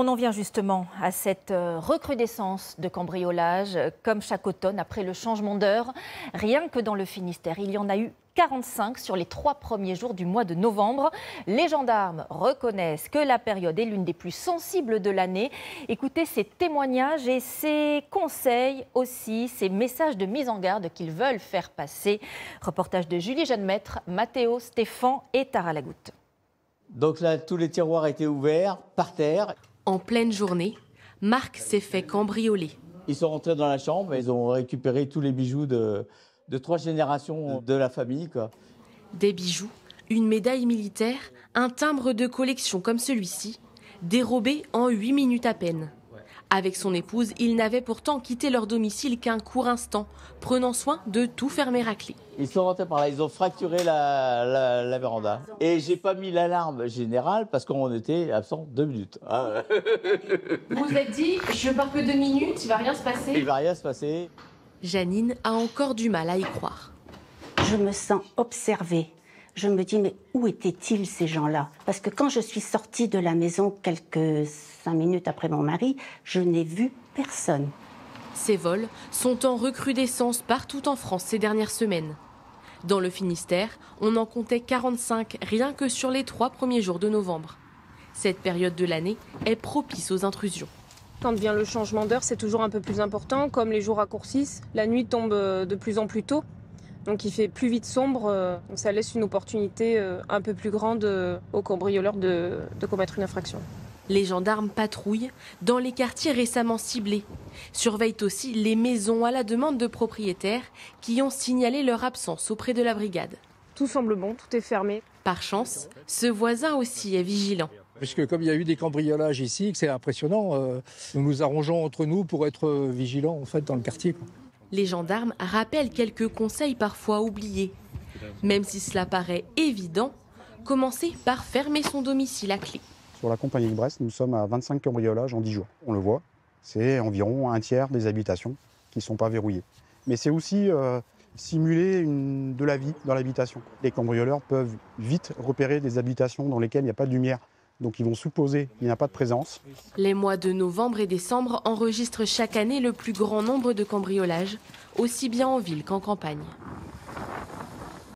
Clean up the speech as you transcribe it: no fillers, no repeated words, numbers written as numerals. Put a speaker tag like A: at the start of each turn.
A: On en vient justement à cette recrudescence de cambriolage, comme chaque automne après le changement d'heure. Rien que dans le Finistère, il y en a eu 45 sur les 3 premiers jours du mois de novembre. Les gendarmes reconnaissent que la période est l'une des plus sensibles de l'année. Écoutez ces témoignages et ces conseils aussi, ces messages de mise en garde qu'ils veulent faire passer. Reportage de Julie Jeannemaître, Mathéo, Stéphane et Tara Lagoutte.
B: Donc là, tous les tiroirs étaient ouverts, par terre.
C: En pleine journée, Marc s'est fait cambrioler.
B: Ils sont rentrés dans la chambre et ils ont récupéré tous les bijoux de 3 générations de la famille, quoi.
C: Des bijoux, une médaille militaire, un timbre de collection comme celui-ci, dérobé en 8 minutes à peine. Avec son épouse, ils n'avaient pourtant quitté leur domicile qu'un court instant, prenant soin de tout fermer à clé.
B: Ils sont rentrés par là, ils ont fracturé la véranda. Et j'ai pas mis l'alarme générale parce qu'on était absent 2 minutes.
C: Vous vous êtes dit, je pars que 2 minutes, il va rien se passer.
B: Il va rien se passer.
C: Janine a encore du mal à y croire.
D: Je me sens observée. Je me dis, mais où étaient-ils ces gens-là? Parce que quand je suis sortie de la maison quelques 5 minutes après mon mari, je n'ai vu personne.
C: Ces vols sont en recrudescence partout en France ces dernières semaines. Dans le Finistère, on en comptait 45 rien que sur les 3 premiers jours de novembre. Cette période de l'année est propice aux intrusions.
E: Quand vient le changement d'heure, c'est toujours un peu plus important. Comme les jours raccourcissent, la nuit tombe de plus en plus tôt. Donc il fait plus vite sombre, donc ça laisse une opportunité un peu plus grande aux cambrioleurs de commettre une infraction.
C: Les gendarmes patrouillent dans les quartiers récemment ciblés. Surveillent aussi les maisons à la demande de propriétaires qui ont signalé leur absence auprès de la brigade.
E: Tout semble bon, tout est fermé.
C: Par chance, ce voisin aussi est vigilant.
F: Puisque comme il y a eu des cambriolages ici, que c'est impressionnant, nous nous arrangeons entre nous pour être vigilants en fait, dans le quartier, quoi.
C: Les gendarmes rappellent quelques conseils parfois oubliés. Même si cela paraît évident, commencer par fermer son domicile à clé.
G: Sur la compagnie de Brest, nous sommes à 25 cambriolages en 10 jours. On le voit, c'est environ un tiers des habitations qui ne sont pas verrouillées. Mais c'est aussi simuler de la vie dans l'habitation. Les cambrioleurs peuvent vite repérer des habitations dans lesquelles il n'y a pas de lumière. Donc ils vont supposer qu'il n'y a pas de présence.
C: Les mois de novembre et décembre enregistrent chaque année le plus grand nombre de cambriolages, aussi bien en ville qu'en campagne.